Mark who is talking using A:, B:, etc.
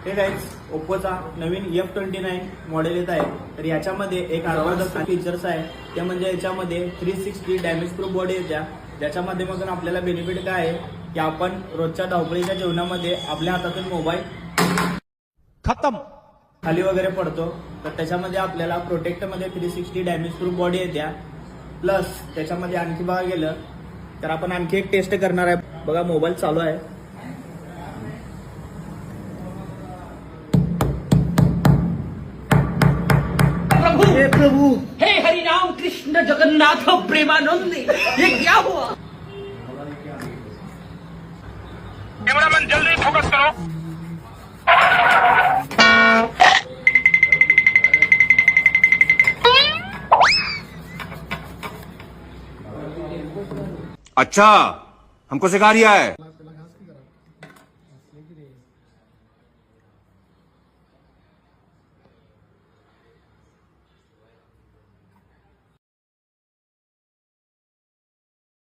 A: हे गाईज ओप्पोचा नवीन F29 model येत आहे. तर याच्यामध्ये एक आत्मदर्शक फीचर्स आहे, ते म्हणजे याच्यामध्ये 360 डॅमेज प्रूफ बॉडी येत्या. ज्याच्या माध्यमातून आपल्याला बेनिफिट काय आहे की आपण रोजच्या धावपळीच्या जीवनामध्ये आपल्या हातातून मोबाईल
B: खत्म
A: खाली वगैरे पडतो, तर त्याच्यामध्ये आपल्याला प्रोटेक्टमध्ये 360 डॅमेज प्रूफ बॉडी येत्या. प्लस त्याच्यामध्ये आणखी बघा गेलं तर आपण आणखी एक टेस्ट करणार आहे. बघा मोबाईल चालू आहे.
C: प्रभु हे हरि राम कृष्ण जगन्नाथ प्रेमानंद, ये क्या हुआ?
D: कैमरामैन जल्दी फोकस करो।
E: अच्छा, हमको सिखा रिया है।